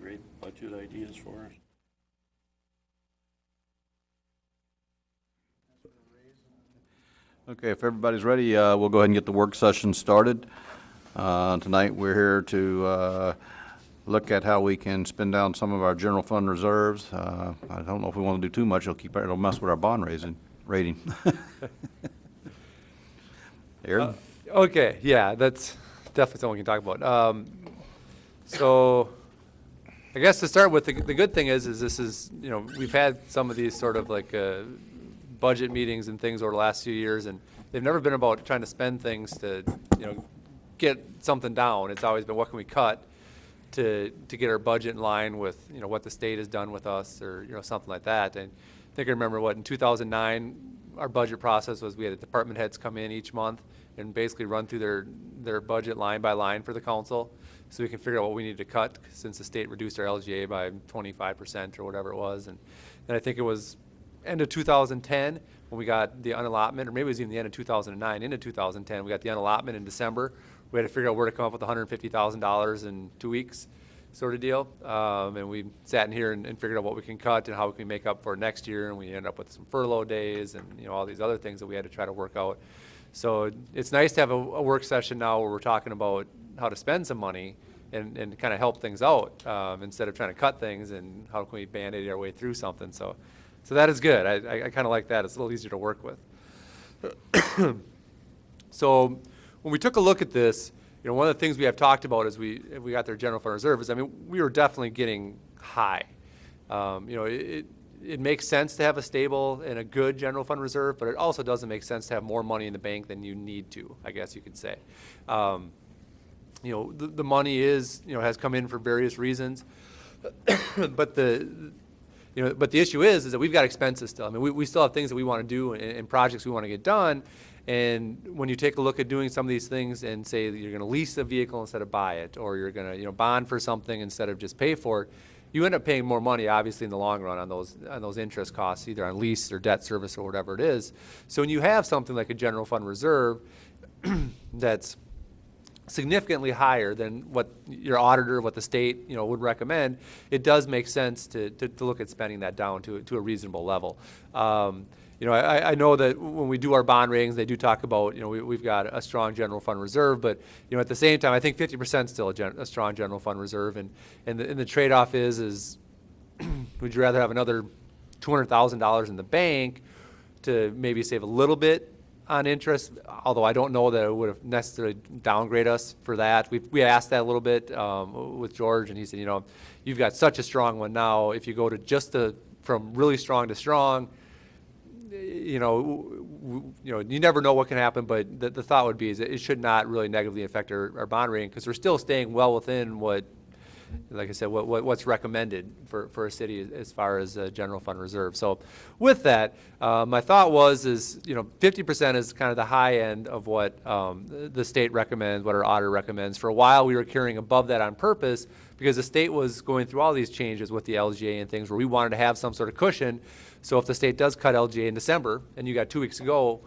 great budget ideas for us. Okay, if everybody's ready, we'll go ahead and get the work session started. Tonight, we're here to look at how we can spend down some of our general fund reserves. I don't know if we want to do too much. It'll mess with our bond rating. Aaron? Okay, yeah, that's definitely something we can talk about. So I guess to start with, the good thing is this is, we've had some of these sort of like budget meetings and things over the last few years, and they've never been about trying to spend things to, get something down. It's always been what can we cut to get our budget in line with, what the state has done with us, or, something like that. And I think I remember in 2009, our budget process was we had the department heads come in each month and basically run through their budget line by line for the council, so we can figure out what we need to cut since the state reduced our LGA by 25% or whatever it was. And then I think it was end of 2010 when we got the unallotment, or maybe it was even the end of 2009 into 2010, we got the unallotment in December. We had to figure out where to come up with $150,000 in 2 weeks sort of deal. And we sat in here and figured out what we can cut and how we can make up for next year. And we ended up with some furlough days and all these other things that we had to try to work out. So it's nice to have a work session now where we're talking about how to spend some money and kind of help things out instead of trying to cut things, and how can we band-aid our way through something. So that is good. I kind of like that. It's a little easier to work with. So when we took a look at this, one of the things we have talked about as we got their general fund reserve is, we were definitely getting high. It makes sense to have a stable and a good general fund reserve, but it also doesn't make sense to have more money in the bank than you need to, I guess you could say. The money has come in for various reasons, but the issue is that we've got expenses still. We still have things that we want to do and projects we want to get done. And when you take a look at doing some of these things and say that you're going to lease a vehicle instead of buy it, or you're going to bond for something instead of just pay for it, you end up paying more money, obviously, in the long run on those interest costs, either on lease or debt service or whatever it is. So when you have something like a general fund reserve that's significantly higher than what your auditor, what the state, would recommend, it does make sense to look at spending that down to a reasonable level. I know that when we do our bond ratings, they do talk about, we've got a strong general fund reserve, but, at the same time, I think 50% is still a strong general fund reserve. And the trade-off is would you rather have another $200,000 in the bank to maybe save a little bit on interest, although I don't know that it would have necessarily downgrade us for that. We asked that a little bit with George, and he said, you've got such a strong one now. If you go to from really strong to strong, you never know what can happen, but the thought would be is that it should not really negatively affect our bond rating, because we're still staying well within what, like I said, what's recommended for a city as far as general fund reserve. So with that, my thought is 50% is kind of the high end of what the state recommends, what our auditor recommends. For a while, we were carrying above that on purpose because the state was going through all these changes with the LGA and things where we wanted to have some sort of cushion. So if the state does cut LGA in December and you got 2 weeks to go,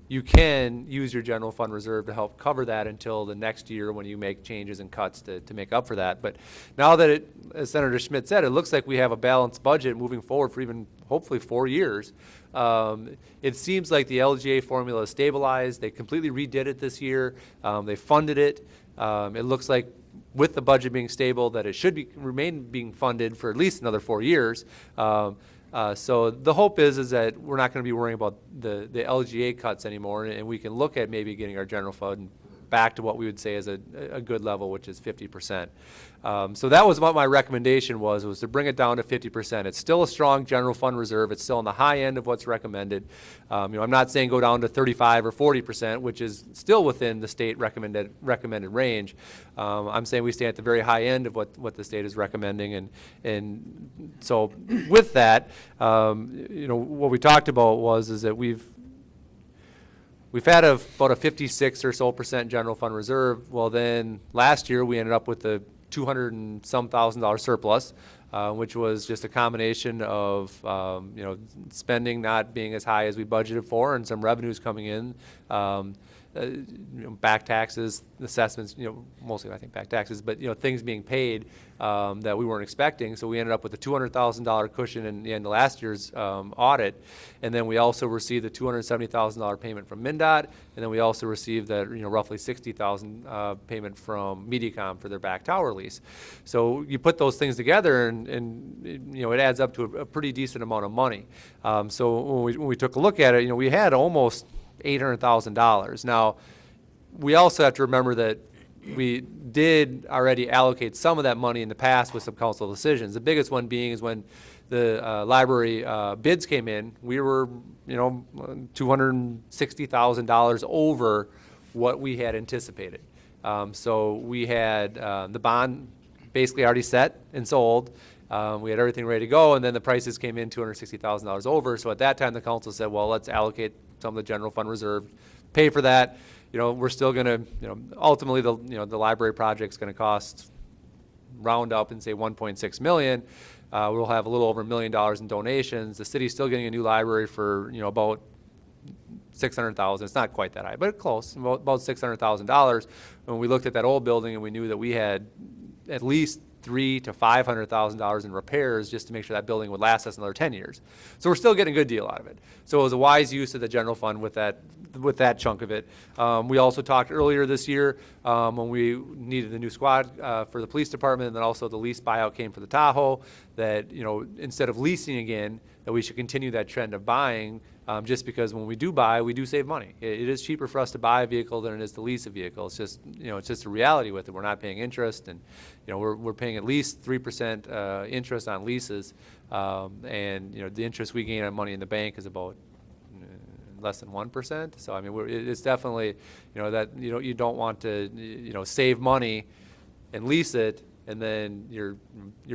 you can use your general fund reserve to help cover that until the next year when you make changes and cuts to make up for that. But now that as Senator Schmidt said, it looks like we have a balanced budget moving forward for even hopefully 4 years. It seems like the LGA formula is stabilized. They completely redid it this year. They funded it. It looks like with the budget being stable that it should remain being funded for at least another 4 years. So the hope is that we're not going to be worrying about the LGA cuts anymore, and we can look at maybe getting our general fund back to what we would say is a good level, which is 50%. So that was what my recommendation was to bring it down to 50%. It's still a strong general fund reserve. It's still on the high end of what's recommended. I'm not saying go down to 35 or 40%, which is still within the state recommended range. I'm saying we stay at the very high end of what the state is recommending, and so with that, what we talked about is that we've had about a 56% or so general fund reserve. Well, then last year we ended up with a $200,000 and some surplus, which was just a combination of spending not being as high as we budgeted for and some revenues coming in. back taxes, assessments, mostly I think back taxes, but, things being paid that we weren't expecting. So we ended up with a $200,000 cushion in the end of last year's audit. And then we also received a $270,000 payment from MnDOT. And then we also received that, roughly $60,000 payment from MediaCom for their back tower lease. So you put those things together and it adds up to a pretty decent amount of money. So when we took a look at it, we had almost $800,000. Now, we also have to remember that we did already allocate some of that money in the past with some council decisions. The biggest one being is when the library bids came in, we were, $260,000 over what we had anticipated. So we had the bond basically already set and sold. We had everything ready to go, and then the prices came in $260,000 over. So at that time, the council said, well, let's allocate some of the general fund reserve, pay for that. We're still going to, ultimately the library project's going to cost, round up and say 1.6 million. We'll have a little over $1 million in donations. The city's still getting a new library for, about $600,000. It's not quite that high, but close, about $600,000. When we looked at that old building and we knew that we had at least $300,000 to $500,000 in repairs just to make sure that building would last us another 10 years. So we're still getting a good deal out of it. So it was a wise use of the general fund with that chunk of it. We also talked earlier this year when we needed a new squad for the police department, and then also the lease buyout came for the Tahoe, that instead of leasing again, that we should continue that trend of buying, just because when we do buy, we do save money. It is cheaper for us to buy a vehicle than it is to lease a vehicle. It's just, it's just a reality with it. We're not paying interest, and we're paying at least 3% interest on leases, and the interest we gain on money in the bank is about less than 1%. So I mean, it's definitely that you don't want to save money and lease it, and then you're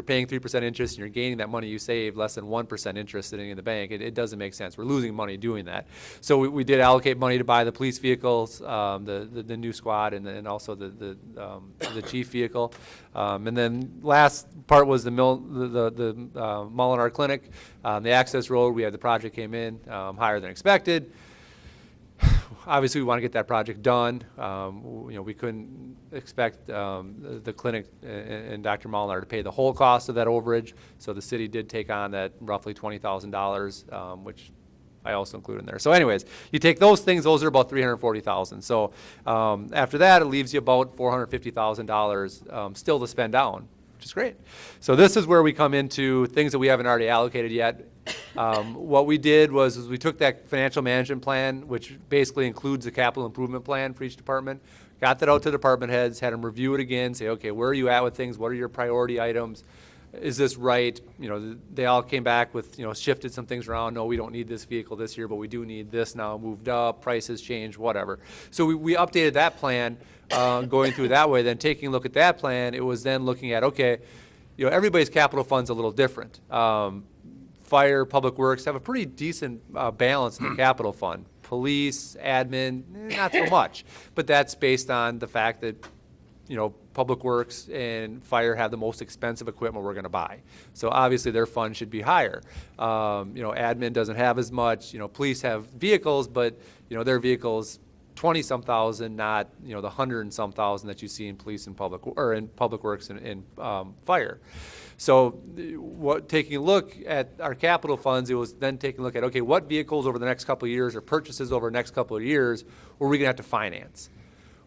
paying 3% interest and you're gaining that money you saved less than 1% interest sitting in the bank. It doesn't make sense. We're losing money doing that. So we did allocate money to buy the police vehicles, the new squad, and then also the chief vehicle. And then last part was the Molinar Clinic, the access road. We had the project came in higher than expected. Obviously, we want to get that project done. We couldn't expect the clinic and Dr. Molinar to pay the whole cost of that overage, so the city did take on that roughly $20,000, which I also include in there. So anyways, you take those things, those are about $340,000. So after that, it leaves you about $450,000 still to spend down, which is great. So this is where we come into things that we haven't already allocated yet. What we did was we took that financial management plan, which basically includes the capital improvement plan for each department, got that out to department heads, had them review it again, say, okay, where are you at with things? What are your priority items? Is this right? They all came back with, shifted some things around. No, we don't need this vehicle this year, but we do need this now, moved up, prices changed, whatever. So we updated that plan, going through that way. Then taking a look at that plan, it was then looking at, okay, everybody's capital fund's a little different. Fire, public works have a pretty decent balance in the capital fund. Police, admin, not so much. But that's based on the fact that, public works and fire have the most expensive equipment we're going to buy. So obviously their fund should be higher. Admin doesn't have as much. Police have vehicles, but their vehicles 20-some thousand, not the 100-and-some thousand that you see in police and public works and fire. So taking a look at our capital funds, it was then taking a look at, okay, what vehicles over the next couple of years or purchases over the next couple of years were we going to have to finance?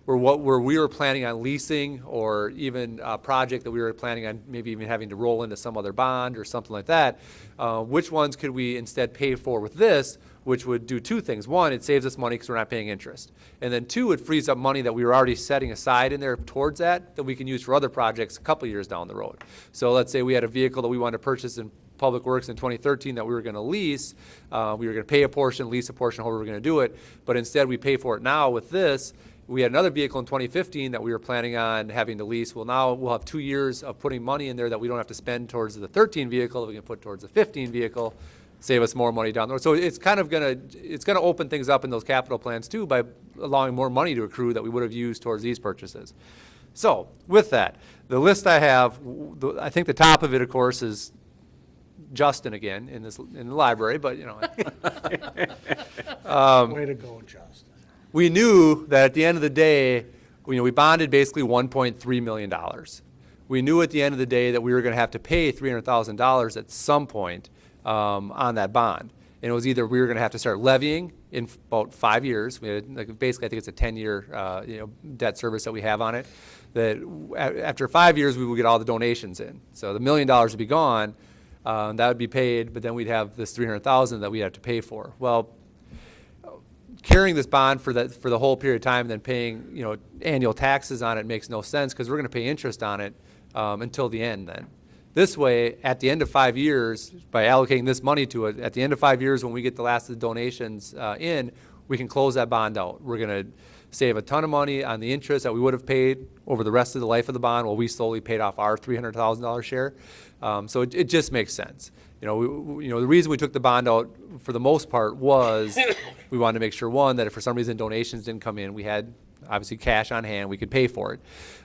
Or what were we were planning on leasing, or even a project that we were planning on maybe even having to roll into some other bond or something like that. Which ones could we instead pay for with this, which would do two things. One, it saves us money because we're not paying interest. And then two, it frees up money that we were already setting aside in there towards that we can use for other projects a couple years down the road. So let's say we had a vehicle that we wanted to purchase in Public Works in 2013 that we were going to lease. We were going to pay a portion, lease a portion, however we were going to do it. But instead we pay for it now with this. We had another vehicle in 2015 that we were planning on having to lease. Well, now we'll have 2 years of putting money in there that we don't have to spend towards the 13 vehicle that we can put towards the 15 vehicle, save us more money down the road. So it's kind of gonna open things up in those capital plans too by allowing more money to accrue that we would have used towards these purchases. So with that, the list I have, I think the top of it, of course, is Justin again in the library, but Way to go, Justin. we knew that at the end of the day, we bonded basically $1.3 million. We knew at the end of the day that we were going to have to pay $300,000 at some point on that bond. And it was either we were going to have to start levying in about 5 years. We had, basically, I think it's a 10-year debt service that we have on it. That after 5 years, we would get all the donations in. So the $1 million would be gone. That would be paid, but then we'd have this $300,000 that we'd have to pay for. Well, carrying this bond for the whole period of time, and then paying annual taxes on it makes no sense, because we're going to pay interest on it until the end. Then this way, at the end of 5 years, by allocating this money to it, at the end of 5 years, when we get the last of the donations in, we can close that bond out. We're going to save a ton of money on the interest that we would have paid over the rest of the life of the bond, while we slowly paid off our $300,000 share. So it just makes sense. The reason we took the bond out for the most part was we wanted to make sure, one, that if for some reason donations didn't come in, we had obviously cash on hand, we could pay for it.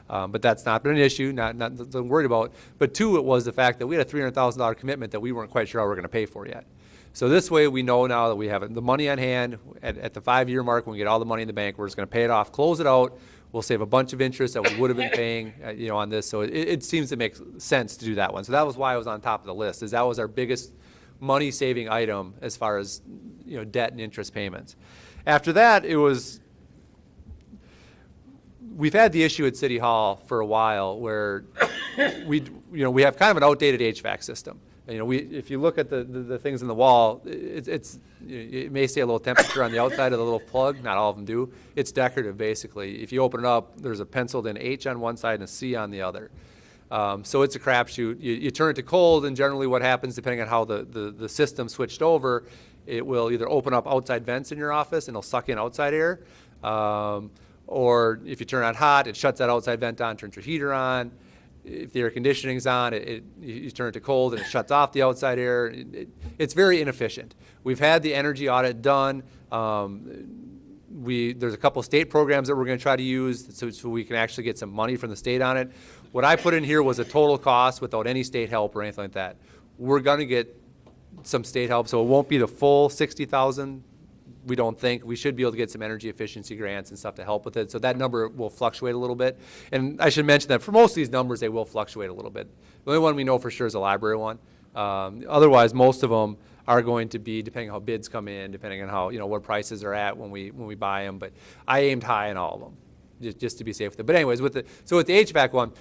But that's not been an issue, not worried about. But two, it was the fact that we had a $300,000 commitment that we weren't quite sure how we were going to pay for yet. So this way, we know now that we have the money on hand at the 5-year mark. When we get all the money in the bank, we're just going to pay it off, close it out. We'll save a bunch of interest that we would have been paying, on this. So it seems to make sense to do that one. So that was why it was on top of the list, is that was our biggest money-saving item as far as debt and interest payments. After that, we've had the issue at City Hall for a while where we have kind of an outdated HVAC system. If you look at the things in the wall, it may say a little temperature on the outside of the little plug. Not all of them do. It's decorative, basically. If you open it up, there's a penciled in H on one side and a C on the other. So it's a crapshoot. You turn it to cold, and generally what happens, depending on how the system switched over, it will either open up outside vents in your office and it'll suck in outside air. Or if you turn on hot, it shuts that outside vent on, turns your heater on. If the air conditioning's on, you turn it to cold and it shuts off the outside air. It's very inefficient. We've had the energy audit done. There's a couple state programs that we're going to try to use so we can actually get some money from the state on it. What I put in here was a total cost without any state help or anything like that. We're going to get some state help, so it won't be the full $60,000. We don't think. We should be able to get some energy efficiency grants and stuff to help with it. So that number will fluctuate a little bit. And I should mention that for most of these numbers, they will fluctuate a little bit. The only one we know for sure is a library one. Otherwise, most of them are going to be, depending on how bids come in, depending on how, what prices are at when we buy them. But I aimed high on all of them, just to be safe with it. But anyways, with the HVAC one,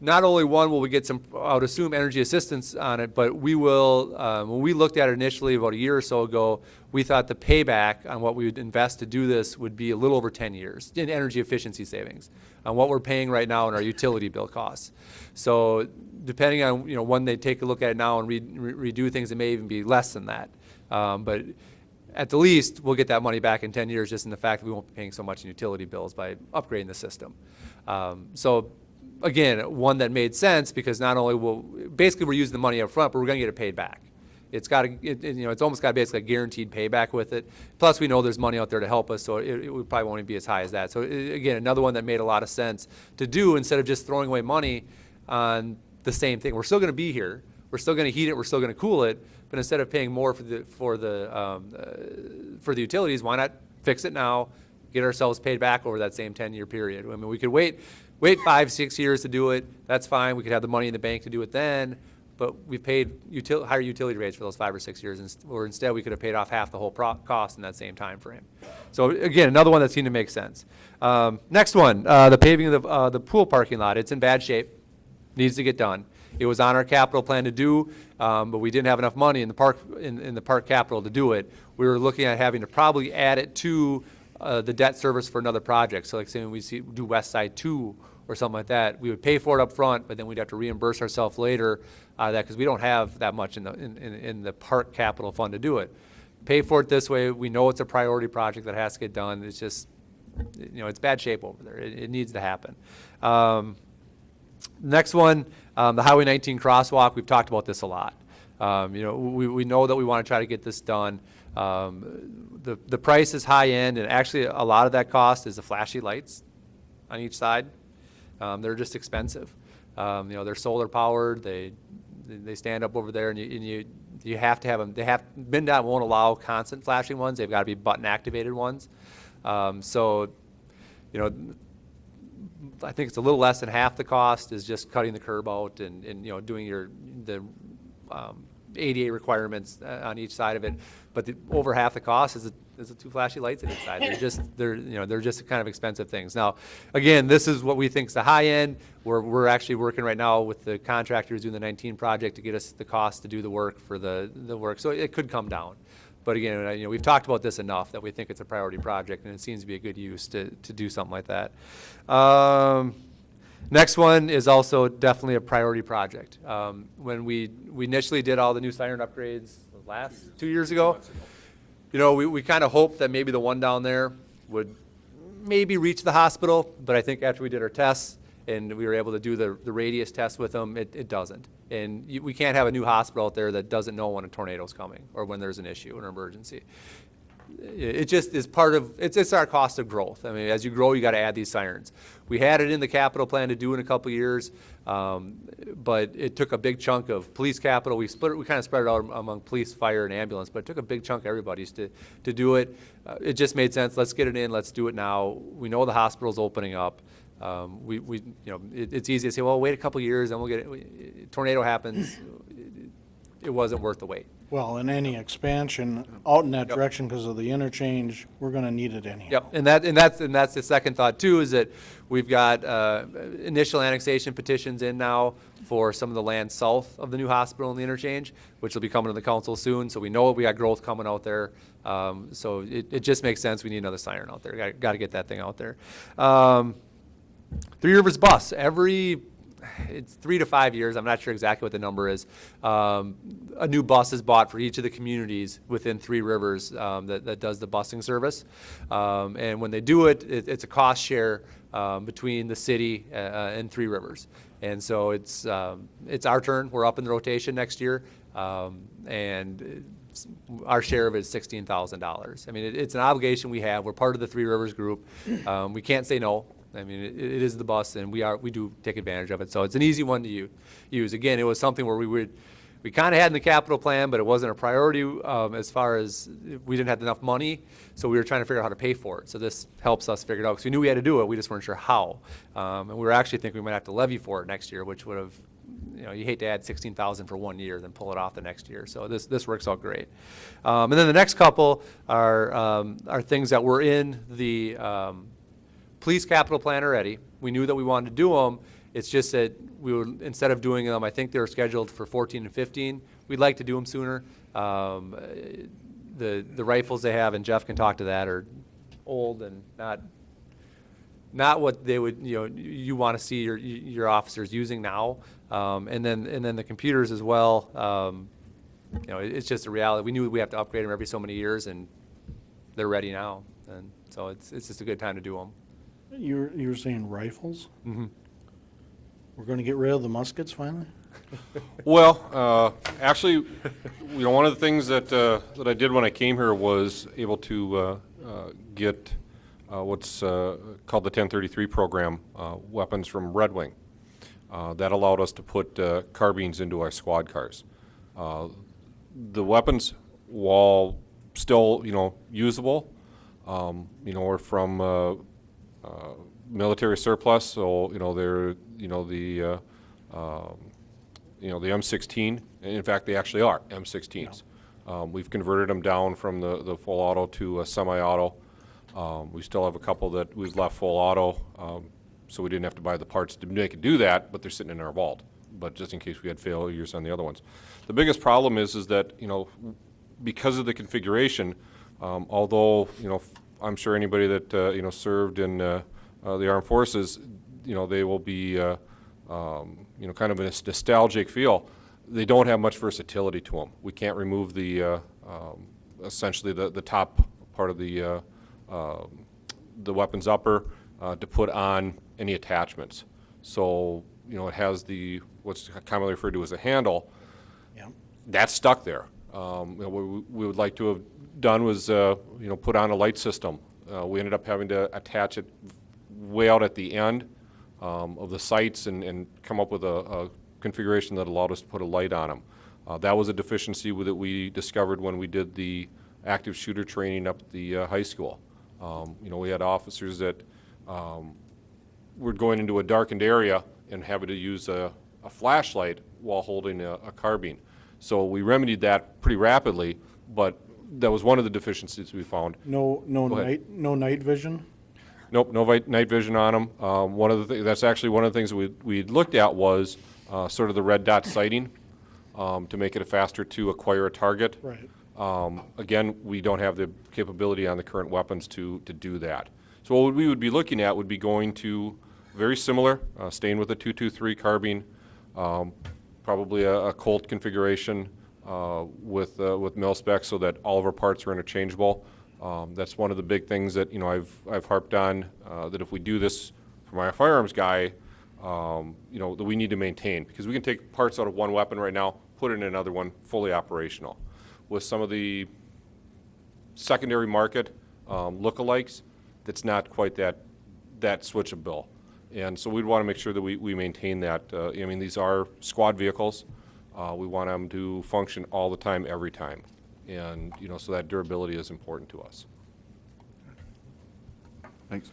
not only will we get some, I would assume, energy assistance on it, but we will, when we looked at it initially about a year or so ago, we thought the payback on what we would invest to do this would be a little over 10 years in energy efficiency savings on what we're paying right now in our utility bill costs. So depending on, when they take a look at it now and redo things, it may even be less than that. But at the least, we'll get that money back in 10 years just in the fact that we won't be paying so much in utility bills by upgrading the system. So again, one that made sense, because not only we're using the money up front, but we're going to get it paid back. It's got it's almost got basically a guaranteed payback with it. Plus, we know there's money out there to help us, so it probably won't even be as high as that. So again, another one that made a lot of sense to do instead of just throwing away money on the same thing. We're still going to be here. We're still going to heat it. We're still going to cool it. But instead of paying more for the utilities, why not fix it now, get ourselves paid back over that same 10-year period? I mean, we could wait 5-6 years to do it. That's fine. We could have the money in the bank to do it then. But we paid higher utility rates for those 5 or 6 years, or instead we could have paid off half the whole cost in that same time frame. So again, another one that seemed to make sense. Next one, the paving of the pool parking lot. It's in bad shape, needs to get done. It was on our capital plan to do, but we didn't have enough money in the park capital to do it. We were looking at having to probably add it to the debt service for another project. So like say when we do West Side 2 or something like that, we would pay for it up front, but then we'd have to reimburse ourselves later out of that, because we don't have that much in the park capital fund to do it. Pay for it this way. We know it's a priority project that has to get done. It's just, it's bad shape over there. It needs to happen. Next one, the Highway 19 crosswalk. We've talked about this a lot. We know that we want to try to get this done. The price is high end, and actually a lot of that cost is the flashy lights on each side. They're just expensive. They're solar powered. They stand up over there, and you have to have them. MnDOT won't allow constant flashing ones. They've got to be button activated ones. So, you know, I think it's a little less than half the cost is just cutting the curb out and you know, doing the ADA requirements on each side of it. But over half the cost is the two flashy lights on each side. They're just kind of expensive things. Now, again, this is what we think is the high end. We're actually working right now with the contractors doing the 19 project to get us the cost to do the work for the work. So it could come down. But again, you know, we've talked about this enough that we think it's a priority project, and it seems to be a good use to do something like that. Next one is also definitely a priority project. When we initially did all the new siren upgrades last 2 years ago, you know, we kind of hoped that maybe the one down there would maybe reach the hospital, but I think after we did our tests and we were able to do the radius test with them, it doesn't. And we can't have a new hospital out there that doesn't know when a tornado's coming or when there's an issue, an emergency. It just is part of, it's our cost of growth. I mean, as you grow, you got to add these sirens. We had it in the capital plan to do in a couple of years, but it took a big chunk of police capital. We kind of spread it out among police, fire, and ambulance, but it took a big chunk of everybody's to do it. It just made sense. Let's get it in. Let's do it now. We know the hospital's opening up. You know, it's easy to say, well, wait a couple of years and we'll get it. Tornado happens. It wasn't worth the wait. Well, and any expansion out in that direction because of the interchange, we're going to need it anyhow. Yep, and that's the second thought too, is that we've got initial annexation petitions in now for some of the land south of the new hospital and the interchange, which will be coming to the council soon. So we know we got growth coming out there. So it just makes sense. We need another siren out there. Got to get that thing out there. Three Rivers Bus, it's 3 to 5 years, I'm not sure exactly what the number is, a new bus is bought for each of the communities within Three Rivers that does the busing service. And when they do it, it's a cost share between the city and Three Rivers. And so it's our turn. We're up in the rotation next year, and our share of it is $16,000. I mean, it's an obligation we have. We're part of the Three Rivers group. We can't say no. I mean, it is the bus, and we do take advantage of it. So it's an easy one to use. Again, it was something where we kind of had in the capital plan, but it wasn't a priority as far as we didn't have enough money. So we were trying to figure out how to pay for it. So this helps us figure it out because we knew we had to do it. We just weren't sure how. And we were actually thinking we might have to levy for it next year, which would have, you know, you hate to add $16,000 for 1 year, then pull it off the next year. So this works out great. And then the next couple are things that were in the police capital plan already. We knew that we wanted to do them. It's just that we would, instead of doing them, I think they were scheduled for 14 and 15. We'd like to do them sooner. The rifles they have, and Jeff can talk to that, are old and not what they would, you know, you want to see your officers using now. And then the computers as well. You know, it's just a reality. We knew we have to upgrade them every so many years, and they're ready now. And so it's just a good time to do them. You're saying rifles? Mm-hmm. We're going to get rid of the muskets finally? Well, actually, you know, one of the things that I did when I came here was able to get what's called the 1033 program, weapons from Red Wing. That allowed us to put carbines into our squad cars. The weapons, while still, you know, usable, you know, are from military surplus, so you know they're, you know, the M16. And in fact, they actually are M16s. Yeah. We've converted them down from the full auto to a semi-auto. We still have a couple that we've left full auto, so we didn't have to buy the parts to make it do that, but they're sitting in our vault. But just in case we had failures on the other ones, the biggest problem is that, you know, because of the configuration, although, you know, I'm sure anybody that you know, served in the armed forces, you know, they will be you know, kind of a nostalgic feel. They don't have much versatility to them. We can't remove the essentially the top part of the weapon's upper to put on any attachments. So, you know, it has what's commonly referred to as a handle. Yeah. That's stuck there. You know, what we would like to have done was, you know, put on a light system. We ended up having to attach it way out at the end of the sights and come up with a configuration that allowed us to put a light on them. That was a deficiency that we discovered when we did the active shooter training up at the high school. We had officers that were going into a darkened area and having to use a flashlight while holding a carbine. So we remedied that pretty rapidly, but that was one of the deficiencies we found. No Go ahead. night vision? Nope, no night vision on them. One of the that's actually one of the things that we looked at was sort of the red dot sighting to make it faster to acquire a target. Right. Again, we don't have the capability on the current weapons to do that. So what we would be looking at would be going to very similar, staying with the 223 carbine, probably a Colt configuration with mil spec so that all of our parts are interchangeable. That's one of the big things that I've harped on, that if we do this for my firearms guy, that we need to maintain, because we can take parts out of one weapon right now, put it in another one fully operational. With some of the secondary market lookalikes, that's not quite that switchable. And so we'd want to make sure that we maintain that. These are squad vehicles. We want them to function all the time, every time. And, so that durability is important to us. Thanks.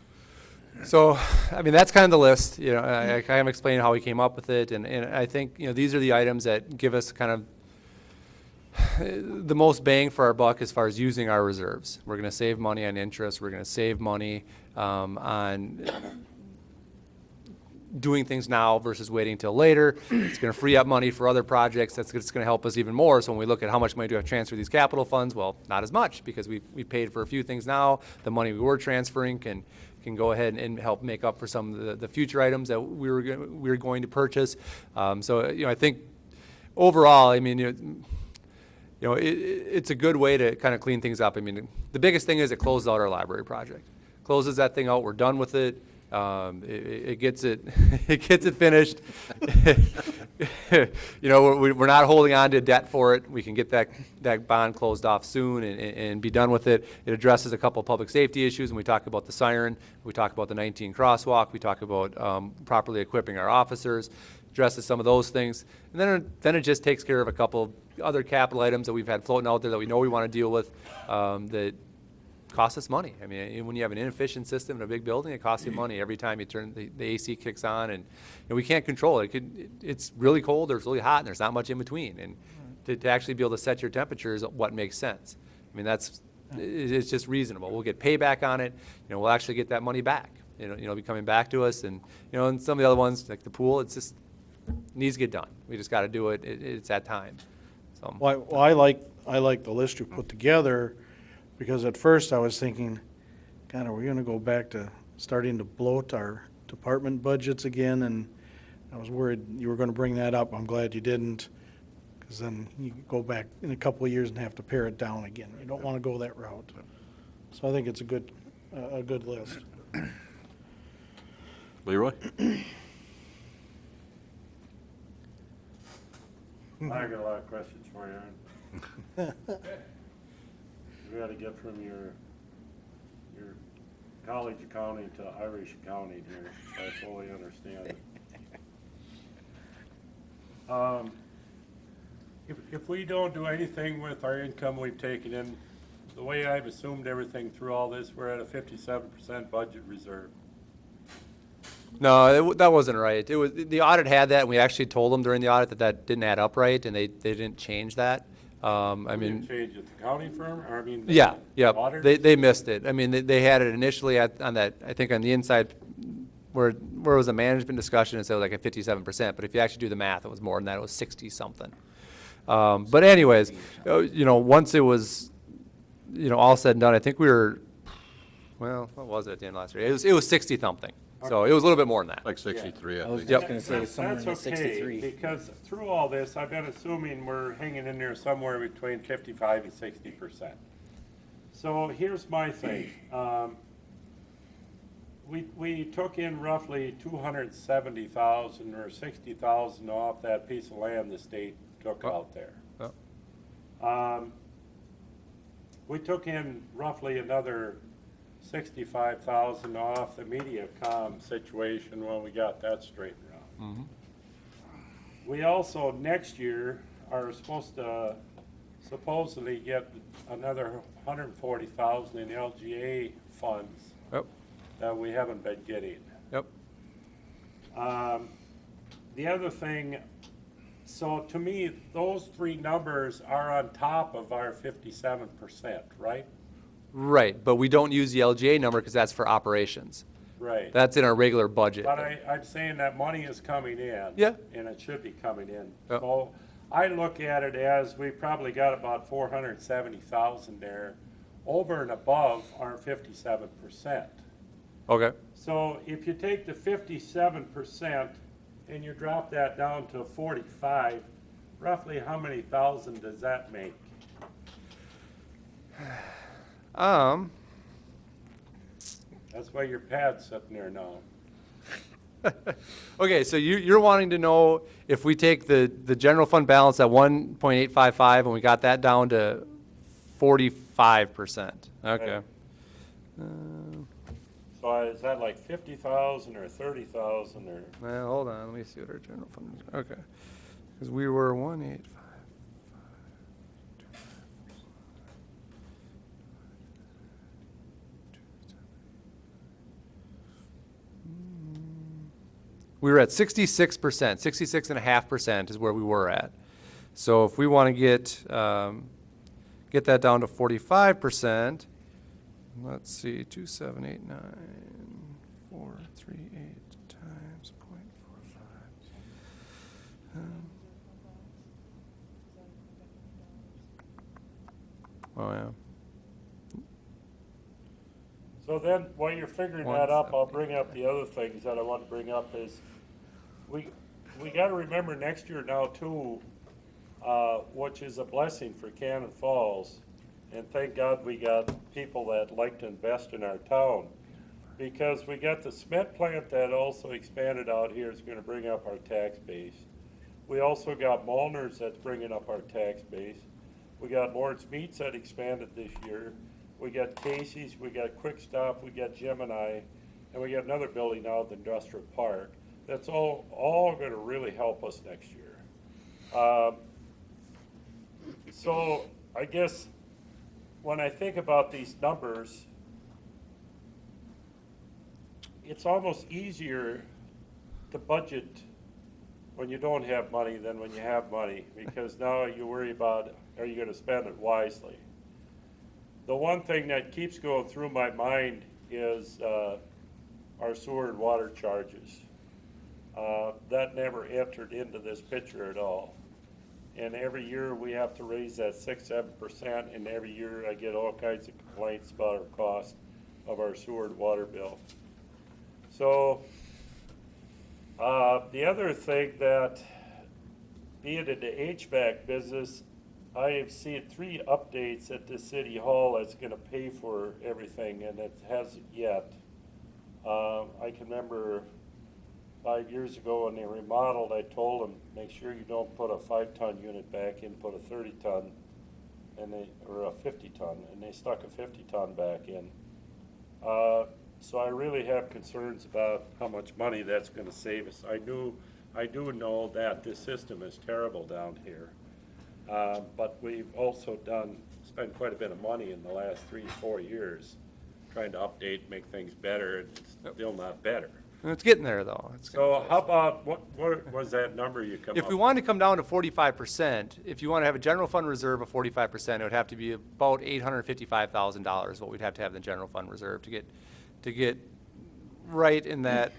So, that's kind of the list. I kind of explained how we came up with it, and I think, these are the items that give us kind of the most bang for our buck as far as using our reserves. We're going to save money on interest. We're going to save money on doing things now versus waiting until later. It's going to free up money for other projects. That's going to help us even more. So when we look at how much money do we have to transfer these capital funds, well, not as much, because we paid for a few things now. The money we were transferring can go ahead and help make up for some of the future items that we were going to purchase. I think overall, it's a good way to kind of clean things up. The biggest thing is it closes out our library project. Closes that thing out. We're done with it. It gets it finished. We're not holding on to debt for it. We can get that bond closed off soon and be done with it. It addresses a couple of public safety issues, and we talk about the siren. We talk about the 19 crosswalk. We talk about properly equipping our officers. Addresses some of those things, and then it just takes care of a couple of other capital items that we've had floating out there that we know we want to deal with that cost us money. When you have an inefficient system in a big building, it costs you money every time you turn the AC kicks on, and we can't control it. It's really cold or it's really hot, and there's not much in between. And to actually be able to set your temperature is what makes sense. It's just reasonable. We'll get payback on it. We'll actually get that money back. It'll be coming back to us, and and some of the other ones like the pool, it's just needs to get done. We just got to do it. It's that time. So. Well, I like the list you put together, because at first I was thinking, God, are we gonna go back to starting to bloat our department budgets again? And I was worried you were gonna bring that up. I'm glad you didn't, because then you go back in a couple of years and have to pare it down again. You don't wanna go that route. So I think it's a good list. Leroy? I got a lot of questions for you, Aaron. We gotta get from your college accounting to Irish accounting here, so I fully understand it. If we don't do anything with our income we've taken in, the way I've assumed everything through all this, we're at a 57% budget reserve. No, that wasn't right. It was the audit had that, and we actually told them during the audit that didn't add up right, and they didn't change that. You change it to the accounting firm, or yeah, auditors? they missed it. They had it initially on that, I think on the inside where it was a management discussion, it said like a 57%, but if you actually do the math, it was more than that. It was 60 something. But anyways, once it was all said and done, I think we were, well, what was it at the end of last year? It was 60 something. So it was a little bit more than that. Like 63, I I was think. just going to say somewhere in the That's okay, 63. because through all this, I've been assuming we're hanging in there somewhere between 55 and 60%. So here's my thing. We took in roughly 270,000 or 60,000 off that piece of land the state took out there. We took in roughly another 65,000 off the MediaCom situation when we got that straightened out. Mm-hmm. We also, next year, are supposed to supposedly get another 140,000 in LGA funds Yep, that we haven't been getting. yep. The other thing, so to me, those three numbers are on top of our 57%, right? Right, but we don't use the LGA number because that's for operations. Right. That's in our regular budget. But I'm saying that money is coming in. Yeah. And it should be coming in. Yep. So I look at it as we probably got about 470,000 there, over and above our 57%. Okay, So if you take the 57% and you drop that down to 45, roughly how many thousand does that make? That's why your pad's sitting there now. okay, so you're wanting to know if we take the general fund balance at 1.855 and we got that down to 45%. Okay. Right. So is that like 50,000 or 30,000 or? Well, hold on, let me see what our general fund is. Okay. Because we were 1.85. We were at 66%, 66.5% is where we were at. So if we want to get that down to 45%, let's see, 2789438 times 0.45. Oh, yeah. So then, while you're figuring that up, I'll bring up the other things that I want to bring up is, we gotta remember next year now too, which is a blessing for Cannon Falls. And thank God we got people that like to invest in our town. Because we got the cement plant that also expanded out here is gonna bring up our tax base. We also got Molnar's that's bringing up our tax base. We got Lawrence Meats that expanded this year. We got Casey's, we got Quick Stop, we got Gemini, and we got another building out at the Industrial Park. That's all gonna really help us next year. So I guess when I think about these numbers, it's almost easier to budget when you don't have money than when you have money, because now you worry about, are you gonna spend it wisely? The one thing that keeps going through my mind is our sewer and water charges. That never entered into this picture at all. And every year we have to raise that 6-7%, and every year I get all kinds of complaints about our cost of our sewer and water bill. So the other thing that, being in the HVAC business, I have seen 3 updates at the city hall that's gonna pay for everything, and it hasn't yet. I can remember 5 years ago when they remodeled, I told them, make sure you don't put a 5-ton unit back in, put a 30-ton, or a 50-ton, and they stuck a 50-ton back in. So I really have concerns about how much money that's gonna save us. I do know that this system is terrible down here. But we've also spent quite a bit of money in the last 3 to 4 years trying to update, make things better, and it's still not better. It's getting there, though. So how about, what was that number you come up with? If we wanted to come down to 45%, if you want to have a general fund reserve of 45%, it would have to be about $855,000, what we'd have to have in the general fund reserve to get right in that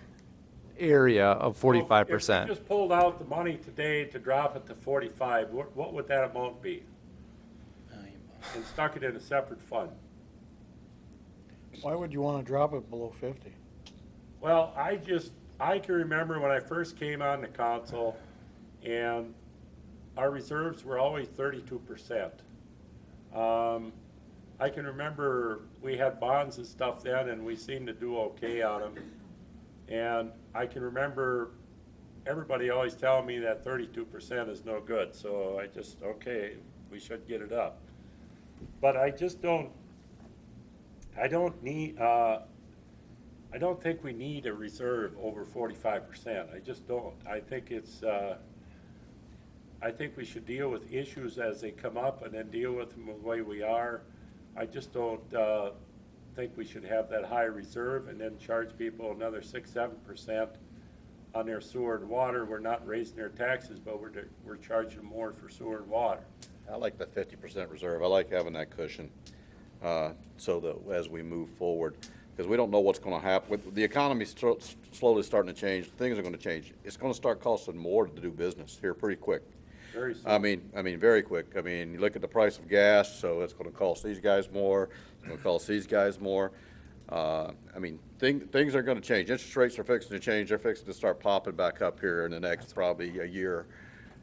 area of 45%. If we just pulled out the money today to drop it to 45, what would that amount be? And stuck it in a separate fund? Why would you wanna drop it below 50? Well, I can remember when I first came on the council, and our reserves were always 32%. I can remember we had bonds and stuff then, and we seemed to do okay on them. And I can remember everybody always telling me that 32% is no good, so I just, okay, we should get it up. But I just don't think we need a reserve over 45%. I just don't. I think it's, I think we should deal with issues as they come up and then deal with them the way we are. I just don't, think we should have that high reserve and then charge people another 6-7% on their sewer and water. We're not raising their taxes, but we're charging them more for sewer and water. I like the 50% reserve. I like having that cushion, so that as we move forward, because we don't know what's going to happen. With the economy slowly starting to change, things are going to change. It's going to start costing more to do business here pretty quick. Very soon. I mean, very quick. I mean, you look at the price of gas, so it's going to cost these guys more. It's going to cost these guys more. I mean, things are going to change. Interest rates are fixing to change. They're fixing to start popping back up here in the next probably a year.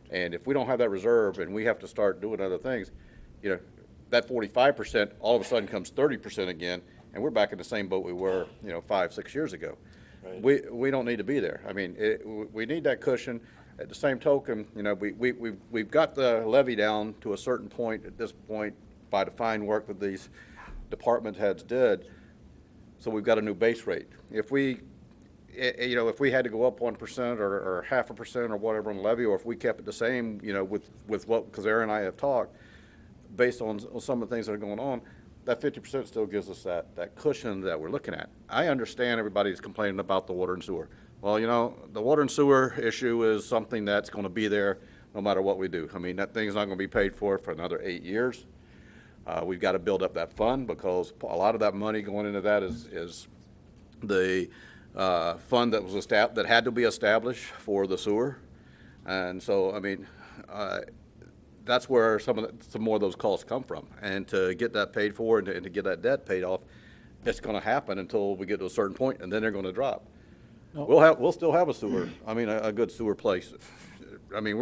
And if we don't have that reserve and we have to start doing other things, you know, that 45% all of a sudden comes 30% again, and we're back in the same boat we were, 5-6 years ago. Right. We don't need to be there. I mean, we need that cushion. At the same token, we've got the levy down to a certain point at this point by the fine work that these department heads did. So we've got a new base rate. If we had to go up 1% or 0.5% or whatever on the levy, or if we kept it the same, with what, because Aaron and I have talked, based on some of the things that are going on, that 50% still gives us that cushion that we're looking at. I understand everybody's complaining about the water and sewer. Well, the water and sewer issue is something that's going to be there no matter what we do. I mean, that thing's not going to be paid for another 8 years. We've got to build up that fund, because a lot of that money going into that is the fund that had to be established for the sewer. And so, I mean, that's where some more of those costs come from. And to get that paid for and to get that debt paid off, it's going to happen until we get to a certain point, and then they're going to drop. No. We'll still have a sewer. I mean, a good sewer place. I mean,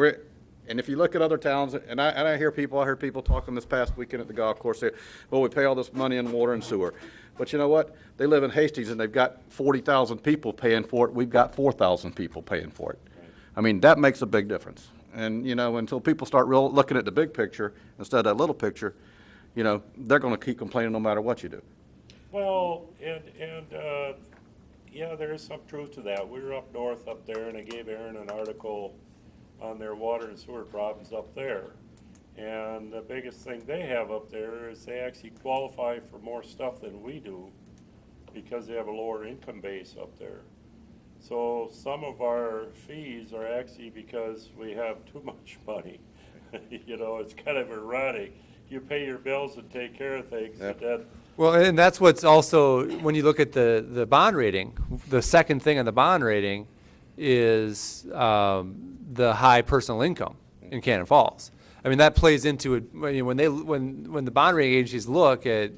and if you look at other towns, and I heard people talking this past weekend at the golf course, say, well, we pay all this money in water and sewer. But you know what? They live in Hastings and they've got 40,000 people paying for it. We've got 4,000 people paying for it. Right. I mean, that makes a big difference. And, until people start looking at the big picture instead of that little picture, they're going to keep complaining no matter what you do. Well, yeah, there is some truth to that. We were up north up there, and I gave Aaron an article on their water and sewer problems up there. And the biggest thing they have up there is they actually qualify for more stuff than we do because they have a lower income base up there. So some of our fees are actually because we have too much money. It's kind of erratic. You pay your bills and take care of things, Yep. and then Well, and that's what's also, when you look at the bond rating, the second thing on the bond rating is the high personal income in Cannon Falls. I mean, that plays into it. When the bond rating agencies look at,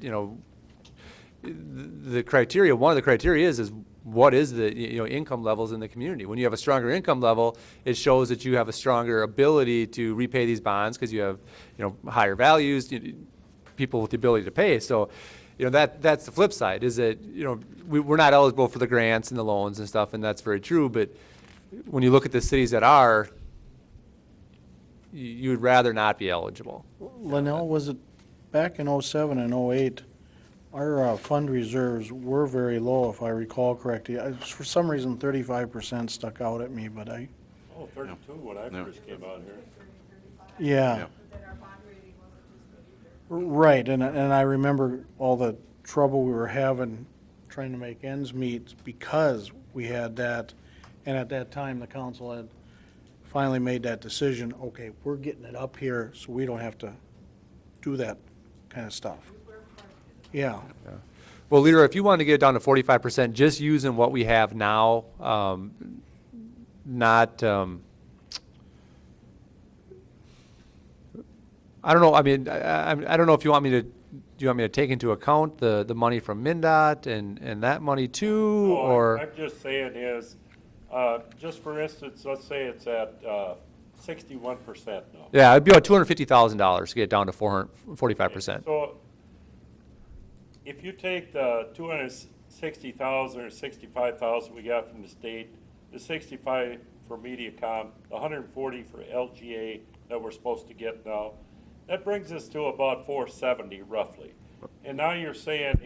the criteria, one of the criteria is what is the income levels in the community. When you have a stronger income level, it shows that you have a stronger ability to repay these bonds because you have higher values, people with the ability to pay. So that's the flip side, is that we're not eligible for the grants and the loans and stuff, and that's very true. But when you look at the cities that are, you would rather not be eligible. Linnell, was it back in '07 and '08, our fund reserves were very low, if I recall correctly. For some reason, 35% stuck out at me, but 32 when I first came out here. yeah. Right, and I remember all the trouble we were having trying to make ends meet because we had that, and at that time, the council had finally made that decision, okay, we're getting it up here, so we don't have to do that kind of stuff. Yeah. Well, Leader, if you wanted to get it down to 45%, just using what we have now, I don't know. I mean, I don't know if you want me to. Do you want me to take into account the money from MnDOT and that money too, or? I'm just saying is, just for instance, let's say it's at 61% now. Yeah, it'd be about $250,000 to get it down to 45%. So if you take the 260,000 or 65,000 we got from the state, the 65 for MediaCom, the 140 for LGA that we're supposed to get now, that brings us to about 470 roughly. And now you're saying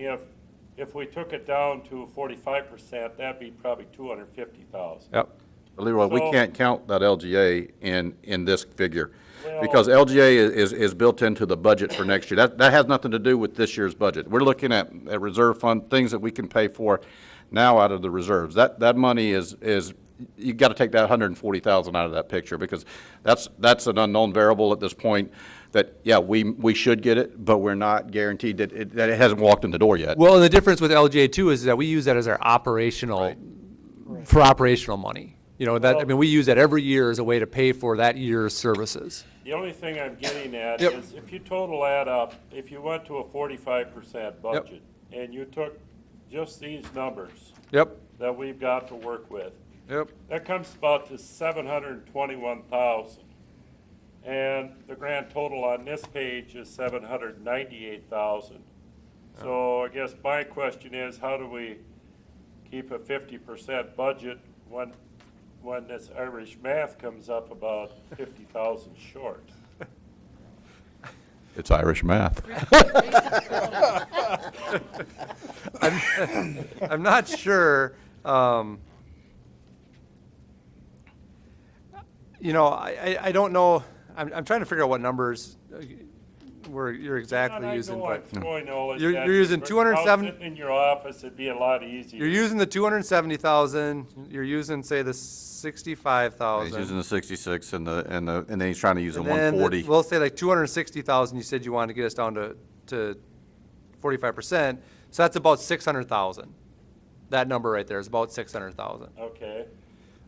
if we took it down to 45%, that'd be probably 250,000. Yep. Leroy, we So- can't count that LGA in this figure. because LGA is built into the budget for next year. That has nothing to do with this year's budget. We're looking at reserve fund, things that we can pay for now out of the reserves. That money is, you gotta take that 140,000 out of that picture, because that's an unknown variable at this point, that, yeah, we should get it, but we're not guaranteed that it hasn't walked in the door yet. Well, and the difference with LGA too is that we use that as our operational, for operational money. You know, that, I mean, we use that every year as a way to pay for that year's services. The only thing I'm getting at Yep. is if you total add up, if you went to a 45% budget and you took just these numbers Yep, that we've got to work with, yep. that comes about to 721,000. And the grand total on this page is 798,000. So I guess my question is, how do we keep a 50% budget when this Irish math comes up about 50,000 short? It's Irish math. I'm not sure, you know, I don't know, I'm trying to figure out what numbers you're exactly And using, I know but I'm throwing all this You're- at you're you, using but 207 out sitting in your office, it'd be a lot easier. you're using the 270,000, you're using, say, the He's 65,000. using the 66 and then he's trying to use the And then 140. we'll say like 260,000, you said you wanted to get us down to 45%, so that's about 600,000. That number right there is about 600,000. Okay,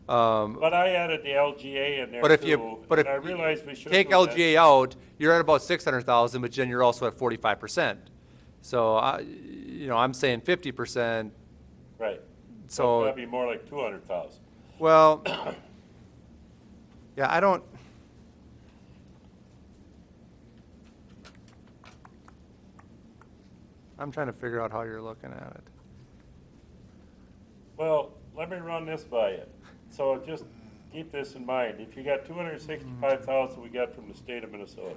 Um, but I added the LGA in there But if too, you, but if and I realized we you should. take do that. LGA out, you're at about 600,000, but then you're also at 45%. So, you know, I'm saying 50%, Right, so, that'd be more like 200,000. well, yeah, I don't, I'm trying to figure out how you're looking at it. Well, let me run this by you. So just keep this in mind. If you got 265,000 we got from the state of Minnesota,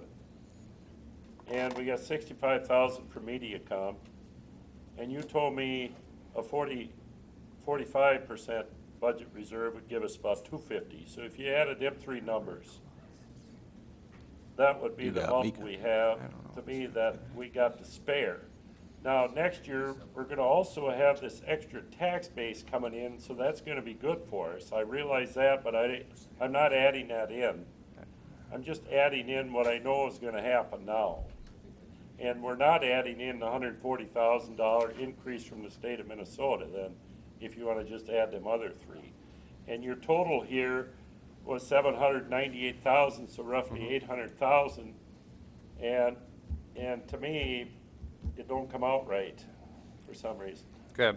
and we got 65,000 from MediaCom, and you told me a 45% budget reserve would give us about 250. So if you added them three numbers, that would be You the got me. amount we have, to me, that we got to spare. Now, next year, we're gonna also have this extra tax base coming in, so that's gonna be good for us. I realize that, but I'm not adding that in. I'm just adding in what I know is gonna happen now. And we're not adding in the $140,000 increase from the state of Minnesota then, if you wanna just add them other three. And your total here was 798,000, so roughly 800,000. And to me, it don't come out right for some reason. Okay.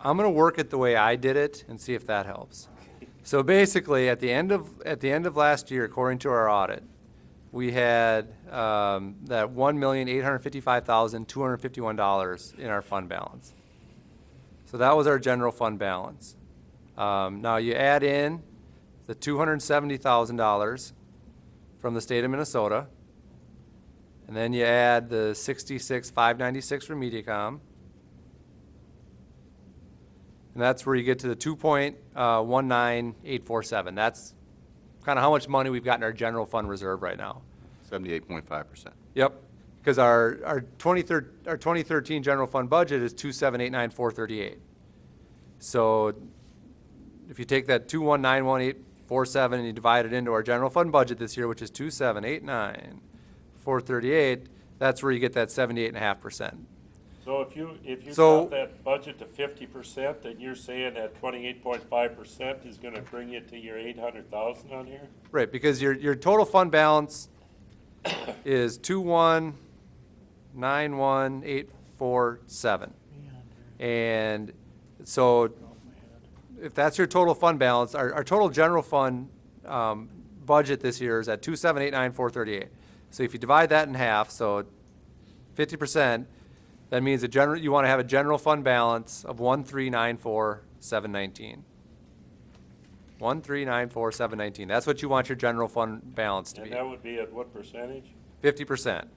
I'm gonna work it the way I did it and see if that helps. So basically, at the end of last year, according to our audit, we had that $1,855,251 in our fund balance. So that was our general fund balance. Now you add in the $270,000 from the state of Minnesota, and then you add the 66,596 from MediaCom. And that's where you get to the 2.19847. That's kind of how much money we've got in our general fund reserve right now. 78.5%. Yep, because our 2013 general fund budget is 2,789,438. So if you take that 2,191,847 and you divide it into our general fund budget this year, which is 2,789,438, that's where you get that 78.5%. So if you So- cut that budget to 50%, then you're saying that 28.5% is gonna bring you to your 800,000 on here? Right, because your total fund balance is 2,191,847. And so if that's your total fund balance, our total general fund budget this year is at 2,789,438. So if you divide that in half, so 50%, that means you want to have a general fund balance of 1,394,719. 1,394,719. That's what you want your general fund balance to And be. that would be at what percentage? 50%.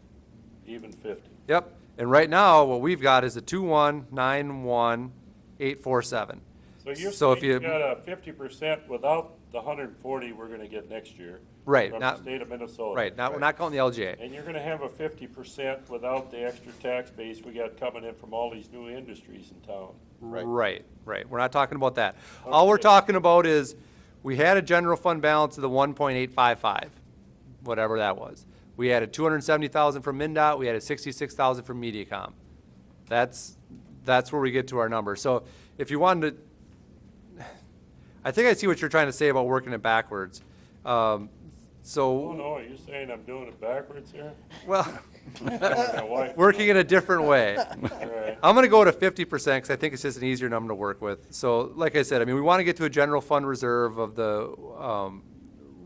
Even 50? Yep. And right now, what we've got is a 2,191,847. So you're So if saying you you- got a 50% without the 140 we're gonna get next year, Right, from not- the state of Minnesota. Right, we're not counting the LGA. And you're gonna have a 50% without the extra tax base we got coming in from all these new industries in town. Right. Right. We're not talking about that. All we're Okay. talking about is, we had a general fund balance of the 1.855, whatever that was. We added 270,000 from MinDOT, we added 66,000 from MediaCom. That's where we get to our number. So if you wanted to, I think I see what you're trying to say about working it backwards. Oh, So, no, are you saying I'm doing it backwards here? well, My wife- working in a different way. All right. I'm gonna go to 50% because I think it's just an easier number to work with. So, like I said, I mean, we want to get to a general fund reserve of the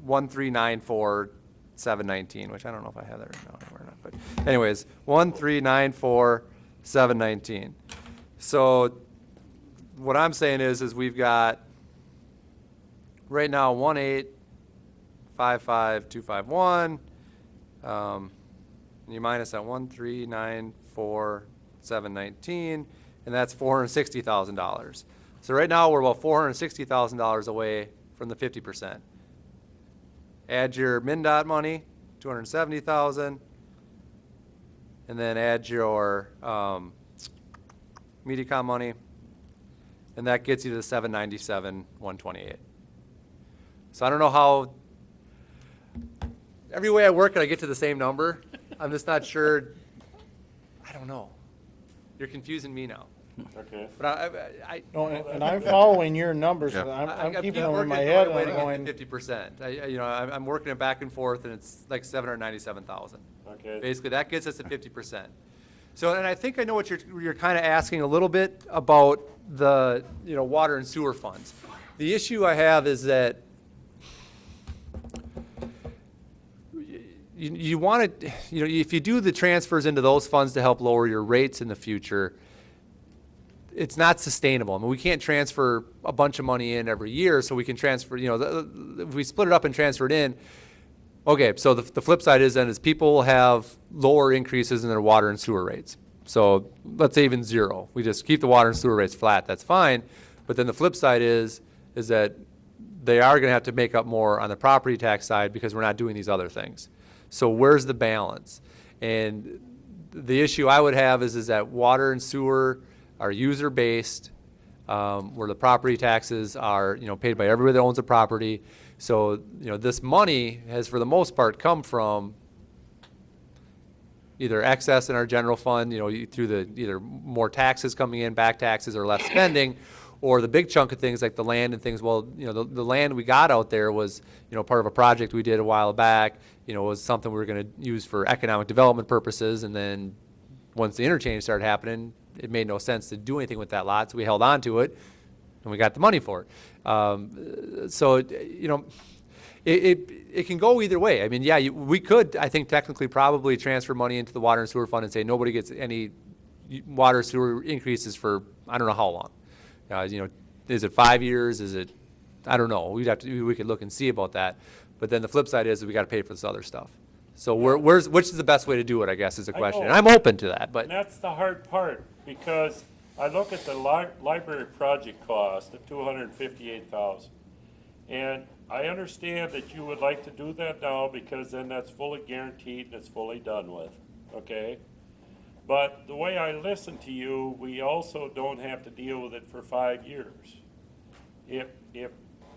1,394,719, which I don't know if I have that right now or not. But anyways, 1,394,719. So, what I'm saying is we've got right now 1,855,251. You minus that 1,394,719, and that's $460,000. So right now, we're about $460,000 away from the 50%. Add your MnDOT money, 270,000, and then add your MediaCom money, and that gets you to the 797,128. So I don't know how, every way I work it, I get to the same number. I'm just not sure, I don't know. You're confusing me now. Okay. But No, and I'm following your numbers, Yeah. but I'm I keeping keep them in working my the head right way and to I'm going, get to 50%. I'm working it back and forth, and it's like 797,000. Okay. Basically, that gets us to 50%. So, and I think I know what you're kind of asking a little bit about the, water and sewer funds. The issue I have is that you want to, if you do the transfers into those funds to help lower your rates in the future, it's not sustainable. I mean, we can't transfer a bunch of money in every year, so we can transfer, if we split it up and transfer it in, okay, so the flip side is people will have lower increases in their water and sewer rates. So let's say even zero. We just keep the water and sewer rates flat, that's fine. But then the flip side is that they are going to have to make up more on the property tax side because we're not doing these other things. So where's the balance? And the issue I would have is that water and sewer are user-based, where the property taxes are, paid by everybody that owns a property. So, this money has, for the most part, come from either excess in our general fund, through the either more taxes coming in, back taxes, or less spending, or the big chunk of things like the land and things. Well, the land we got out there was, part of a project we did a while back. Was something we were going to use for economic development purposes, and then once the interchange started happening, it made no sense to do anything with that lot, so we held on to it, and we got the money for it. So, it can go either way. I mean, yeah, we could, I think, technically probably transfer money into the water and sewer fund and say nobody gets any water sewer increases for I don't know how long. Is it 5 years? Is it, I don't know. We could look and see about that. But then the flip side is that we got to pay for this other stuff. So which is the best way to do it, I guess, is the question. know. And I'm open to that, but. And that's the hard part, because I look at the library project cost of $258,000. And I understand that you would like to do that now because then that's fully guaranteed and it's fully done with, okay? But the way I listen to you, we also don't have to deal with it for 5 years.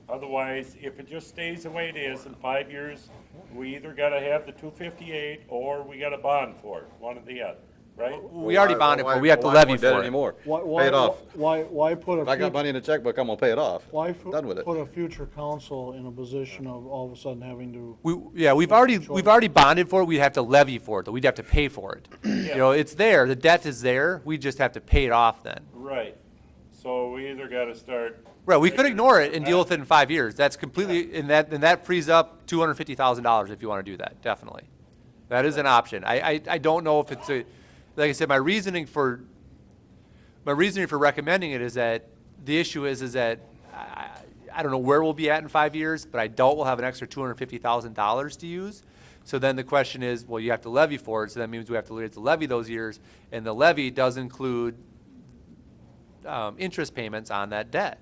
Otherwise, if it just stays the way it is in 5 years, we either gotta have the 258 or we gotta bond for it, one or the other, right? We already bonded for it. We have to levy for it. Anymore. why, Pay it off. why put If I got money in the checkbook, I'm gonna pay it off. why Done with it. put a future council in a position of all of a sudden having to, We've already bonded for it. We'd have to levy for it, though. We'd have to pay for it. It's there. The debt is there. We just have to pay it off then. Right. So we either gotta start. Right, we could ignore it and deal with it in 5 years. That's completely, and that frees up $250,000 if you want to do that, definitely. That is an option. I don't know if it's like I said, my reasoning for recommending it is that the issue is that I don't know where we'll be at in 5 years, but I doubt we'll have an extra $250,000 to use. So then the question is, well, you have to levy for it, so that means we have to levy those years, and the levy does include interest payments on that debt.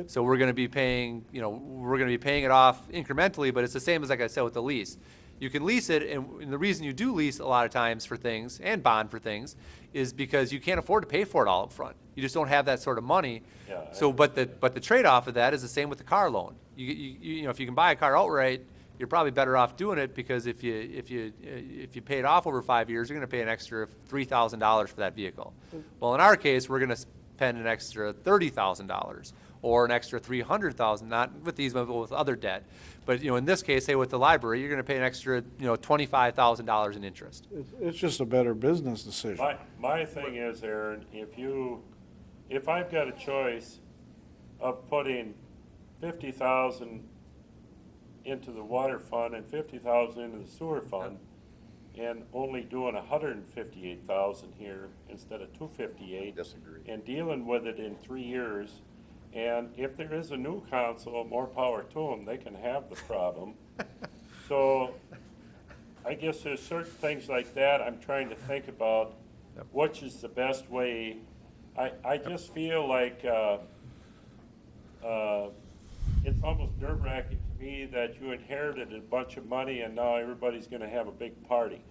So we're gonna be paying, we're gonna be paying it off incrementally, but it's the same as, like I said, with the lease. You can lease it, and the reason you do lease a lot of times for things, and bond for things, is because you can't afford to pay for it all up front. You just don't have that sort of money. Yeah, I So, but the trade-off of that is the same with the car loan. If you can buy a car outright, you're probably better off doing it, because if you pay it off over 5 years, you're gonna pay an extra $3,000 for that vehicle. Well, in our case, we're gonna spend an extra $30,000, or an extra $300,000, not with these, but with other debt. But, in this case, say with the library, you're gonna pay an extra, $25,000 in interest. It's just a better business decision. My thing is, Aaron, if I've got a choice of putting 50,000 into the water fund and 50,000 into the sewer fund, and only doing 158,000 here instead of 258. Disagree. And dealing with it in 3 years, and if there is a new council, more power to them, they can have the problem. So, I guess there's certain things like that I'm trying to think about, which is the best way. I just feel like, it's almost nerve-wracking to me that you inherited a bunch of money and now everybody's gonna have a big party.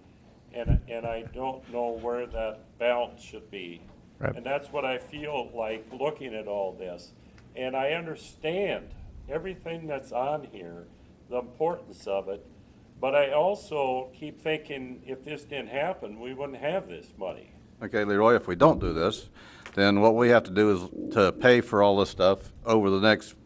And I don't know where that balance should be. Right. And that's what I feel like looking at all this. And I understand everything that's on here, the importance of it, but I also keep thinking if this didn't happen, we wouldn't have this money. Okay, Leroy, if we don't do this, then what we have to do is to pay for all this stuff over the next,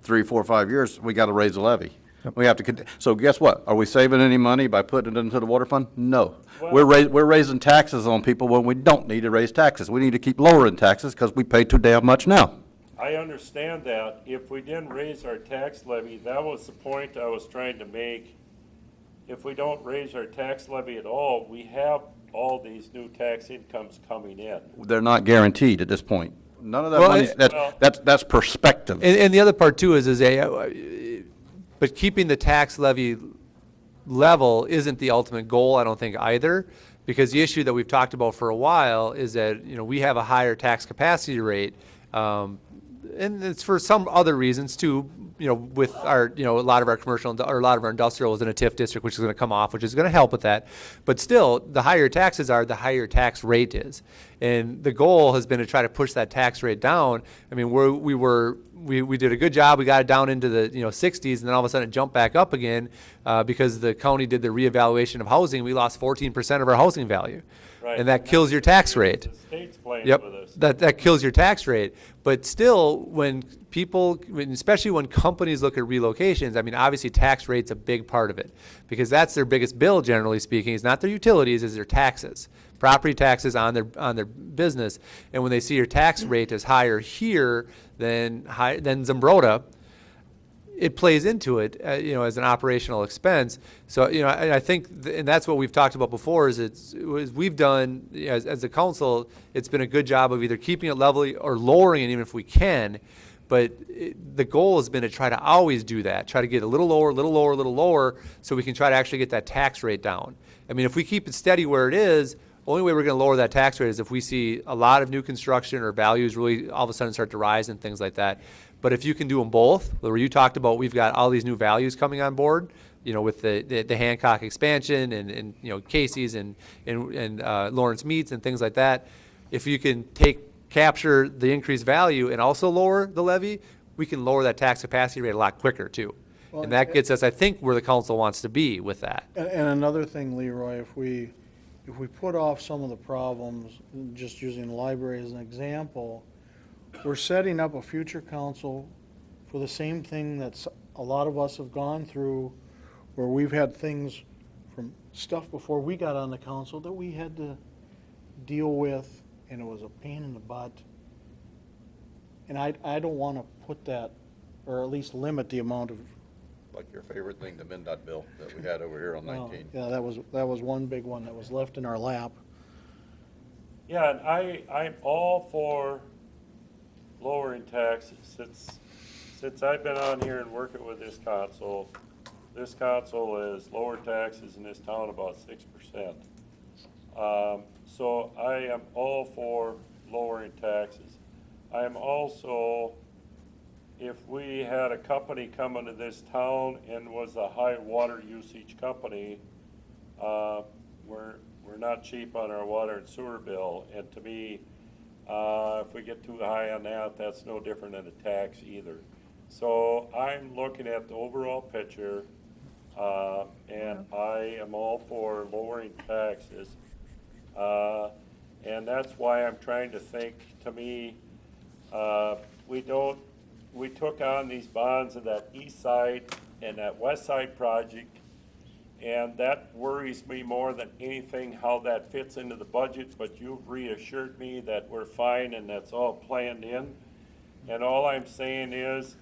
3, 4, 5 years, we got to raise the levy. We have to, so guess what? Are we saving any money by putting it into the water fund? No. Well- We're raising taxes on people when we don't need to raise taxes. We need to keep lowering taxes because we pay too damn much now. I understand that. If we didn't raise our tax levy, that was the point I was trying to make. If we don't raise our tax levy at all, we have all these new tax incomes coming in. They're not guaranteed at this point. None of that Well, money, that's perspective. And the other part too is but keeping the tax levy level isn't the ultimate goal, I don't think either, because the issue that we've talked about for a while is that, we have a higher tax capacity rate, and it's for some other reasons too, with our, a lot of our commercial, or a lot of our industrial is in a TIF district, which is gonna come off, which is gonna help with that. But still, the higher taxes are, the higher tax rate is. And the goal has been to try to push that tax rate down. I mean, we did a good job, we got it down into the, 60s, and then all of a sudden it jumped back up again, because the county did the reevaluation of housing, we lost 14% of our housing value. Right. And that kills your tax rate. The state's playing Yep, with us. that kills your tax rate. But still, when people, especially when companies look at relocations, I mean, obviously tax rate's a big part of it, because that's their biggest bill, generally speaking. It's not their utilities, it's their taxes, property taxes on their business. And when they see your tax rate is higher here than Zumbrota, it plays into it, as an operational expense. So, I think, and that's what we've talked about before, is we've done, as a council, it's been a good job of either keeping it level or lowering it even if we can. But the goal has been to try to always do that, try to get a little lower, so we can try to actually get that tax rate down. I mean, if we keep it steady where it is, only way we're going to lower that tax rate is if we see a lot of new construction or values really all of a sudden start to rise and things like that. But if you can do them both, where you talked about, we've got all these new values coming on board, with the Hancock expansion and Casey's and Lawrence Meats and things like that. If you can capture the increased value and also lower the levy, we can lower that tax capacity rate a lot quicker too. Well, And that gets us, I think, where the council wants to be with that. And another thing, Leroy, if we put off some of the problems, just using the library as an example, we're setting up a future council for the same thing that a lot of us have gone through, where we've had things from stuff before we got on the council that we had to deal with, and it was a pain in the butt. And I don't want to put that, or at least limit the amount of. Like your favorite thing, the MnDOT bill that we had over here on 19. Yeah, that was one big one that was left in our lap. Yeah, and I'm all for lowering taxes. Since I've been on here and working with this council has lowered taxes in this town about 6%. So I am all for lowering taxes. I'm also, if we had a company come into this town and was a high water usage company, we're not cheap on our water and sewer bill. And to me, if we get too high on that, that's no different than a tax either. So I'm looking at the overall picture, and I am all for lowering taxes. And that's why I'm trying to think, to me, we took on these bonds of that east side and that west side project, and that worries me more than anything, how that fits into the budget, but you've reassured me that we're fine and that's all planned in. And all I'm saying is,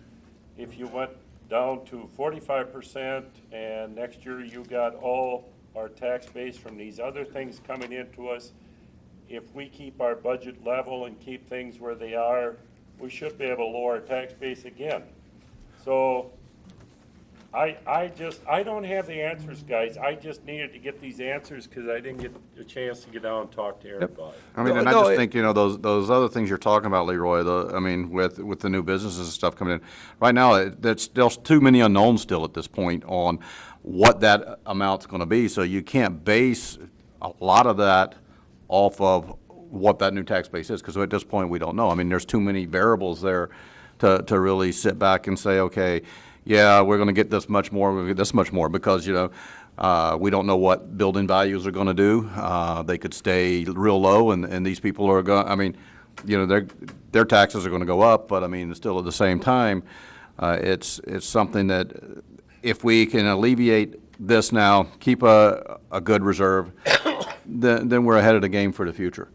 if you went down to 45% and next year you got all our tax base from these other things coming into us, if we keep our budget level and keep things where they are, we should be able to lower our tax base again. So I don't have the answers, guys. I just needed to get these answers because I didn't get a chance to get down and talk to everybody. I mean, No, and I no, just it- think, those other things you're talking about, Leroy, I mean, with the new businesses and stuff coming in, right now, there's too many unknowns still at this point on what that amount's gonna be, so you can't base a lot of that off of what that new tax base is, because at this point, we don't know. I mean, there's too many variables there to really sit back and say, okay, yeah, we're gonna get this much more, we're gonna get this much more, because, we don't know what building values are gonna do. They could stay real low, and these people are I mean, their taxes are gonna go up, but I mean, still at the same time, it's something that if we can alleviate this now, keep a good reserve, then we're ahead of the game for the future.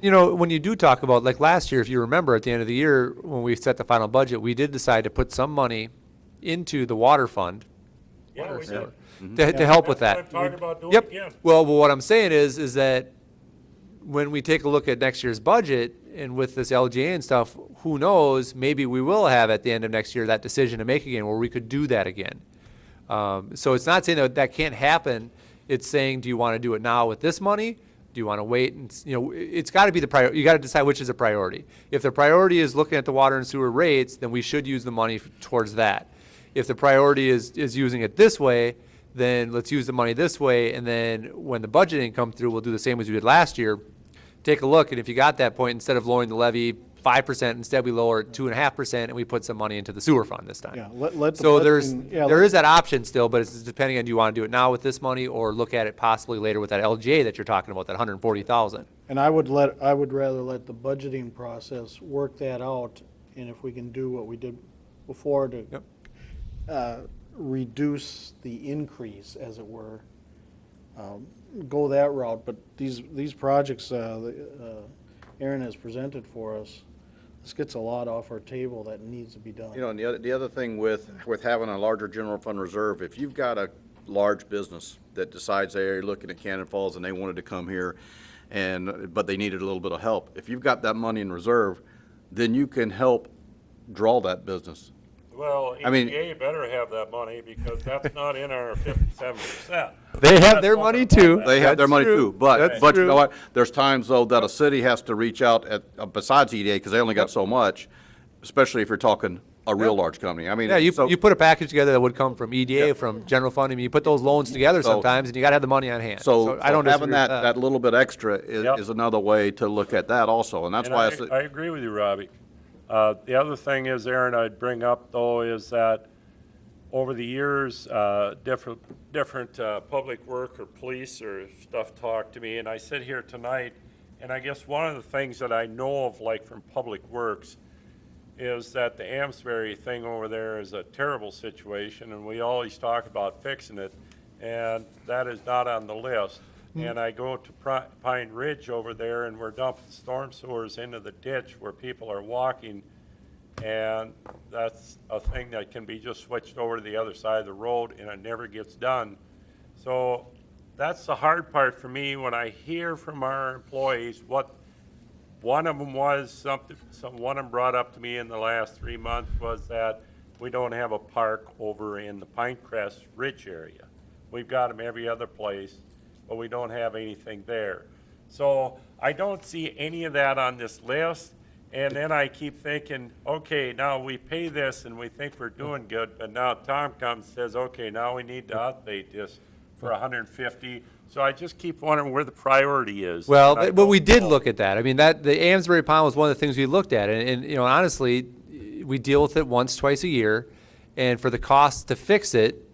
When you do talk about, like last year, if you remember, at the end of the year, when we set the final budget, we did decide to put some money into the water fund Yeah, we did. to help with That's that. what I'm talking about doing Yep. again. Well, what I'm saying is that when we take a look at next year's budget and with this LGA and stuff, who knows, maybe we will have at the end of next year that decision to make again, where we could do that again. So it's not saying that can't happen. It's saying, do you want to do it now with this money? Do you want to wait? And, it's got to be the priority. You got to decide which is a priority. If the priority is looking at the water and sewer rates, then we should use the money towards that. If the priority is using it this way, then let's use the money this way. And then when the budgeting comes through, we'll do the same as we did last year. Take a look, and if you got that point, instead of lowering the levy 5%, instead we lower it 2.5%, and we put some money into the sewer fund this time. Yeah, let the So bud- there's, and- yeah, there let- is that option still, but it's depending on, do you want to do it now with this money or look at it possibly later with that LGA that you're talking about, that 140,000? And I would rather let the budgeting process work that out, and if we can do what we did before to Yep. Reduce the increase, as it were, go that route. But these projects Aaron has presented for us, this gets a lot off our table that needs to be done. And the other thing with having a larger general fund reserve, if you've got a large business that decides they're looking at Cannon Falls and they wanted to come here, but they needed a little bit of help, if you've got that money in reserve, then you can help draw that business. Well, I mean- EPA better have that money because that's not in our 57%. They have That's their what money I'm too. talking They have their That's money true. too, but That's you know true. what? There's times though that a city has to reach out besides EDA, because they only got so much, especially if you're talking a real large company. I mean, Yeah, you so- put a package together that would come from EDA, from general fund. I mean, you put those loans together So- sometimes, and you got to have the money on hand. So I don't having disagree with that little bit extra Yep. is another way to look at that also, and that's And why I agree with you, Robbie. The other thing is, Aaron, I'd bring up though, is that over the years, different public work or police or stuff talk to me, and I sit here tonight, and I guess one of the things that I know of, like from Public Works, is that the Amesbury thing over there is a terrible situation, and we always talk about fixing it, and that is not on the list. And I go to Pine Ridge over there, and we're dumping storm sewers into the ditch where people are walking, and that's a thing that can be just switched over to the other side of the road, and it never gets done. So that's the hard part for me when I hear from our employees what one of them was one of them brought up to me in the last 3 months was that we don't have a park over in the Pinecrest Ridge area. We've got them every other place, but we don't have anything there. So I don't see any of that on this list, And then I keep thinking, okay, now we pay this and we think we're doing good, but now Tom comes and says, okay, now we need to update this for 150. So I just keep wondering where the priority is. Well, And I but we don't did know. look at that. I mean, the Amesbury Pond was one of the things we looked at, and you know, honestly, we deal with it once, twice a year, and for the cost to fix it,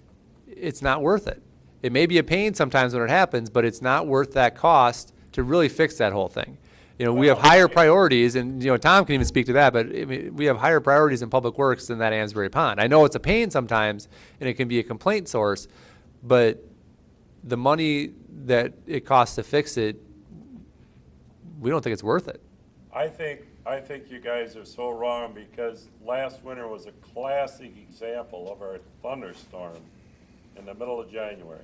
it's not worth it. It may be a pain sometimes when it happens, but it's not worth that cost to really fix that whole thing. You know, we have higher priorities, and, you know, Tom can even speak to that, but I mean, we have higher priorities in Public Works than that Amesbury Pond. I know it's a pain sometimes, and it can be a complaint source, but the money that it costs to fix it, we don't think it's worth it. I think you guys are so wrong, because last winter was a classic example of our thunderstorm in the middle of January,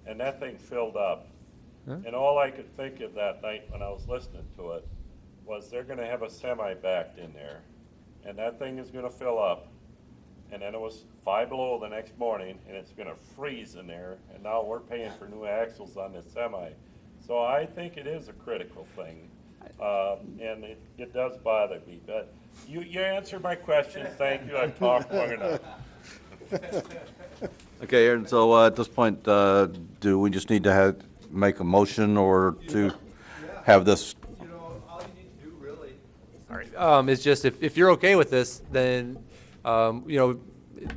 and that thing filled up. And all I could think of that night when I was listening to it was they're gonna have a semi backed in there, and that thing is gonna fill up. And then it was 5 below the next morning, and it's gonna freeze in there, and now we're paying for new axles on the semi. So I think it is a critical thing, and it does bother me, but you answered my questions, thank you, I've talked long enough. Okay, Aaron, so at this point, do we just need to make a motion or to have this? You know, all you need to do really. Is just, if you're okay with this, then, you know,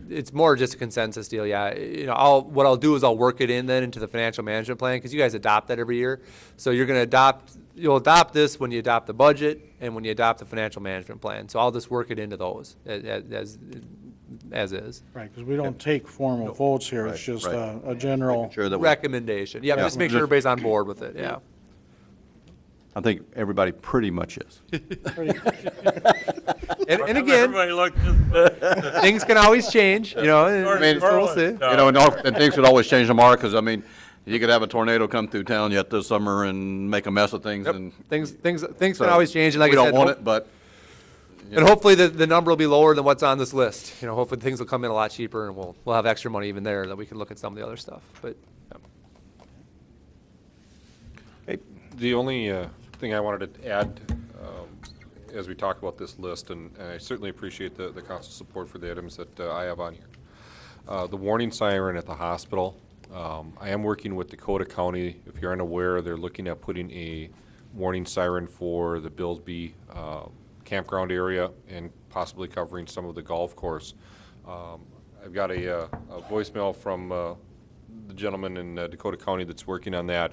it's more just a consensus deal, yeah. You know, what I'll do is I'll work it in then into the financial management plan, because you guys adopt that every year. So you'll adopt this when you adopt the budget and when you adopt the financial management plan. So I'll just work it into those as is. Right, because we don't take formal votes here, it's Right, just right. a general. Sure that we, Recommendation, yeah, just make sure everybody's on board with it, yeah. I think everybody pretty much is. And again, Everybody looked, things can always change, you know, and so we'll see. You know, and things could always change tomorrow, because, I mean, you could have a tornado come through town yet this summer and make a mess of things, Yep. and. Things can so always change, and like we I don't said, want it, but. and hopefully the number will be lower than what's on this list. You know, hopefully things will come in a lot cheaper, and we'll have extra money even there that we can look at some of the other stuff, but. Yeah. The only thing I wanted to add, as we talk about this list, and I certainly appreciate the council's support for the items that I have on here. The warning siren at the hospital, I am working with Dakota County. If you're unaware, they're looking at putting a warning siren for the Billsby campground area and possibly covering some of the golf course. I've got a voicemail from the gentleman in Dakota County that's working on that.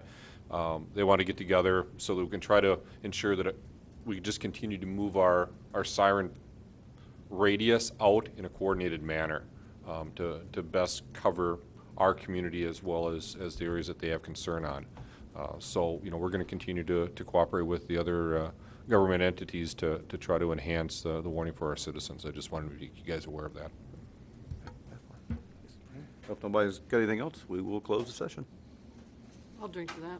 They want to get together so that we can try to ensure that we just continue to move our siren radius out in a coordinated manner to best cover our community as well as the areas that they have concern on. So, you know, we're going to continue to cooperate with the other government entities to try to enhance the warning for our citizens. I just wanted to make you guys aware of that. If nobody's got anything else, we will close the session. I'll drink to that.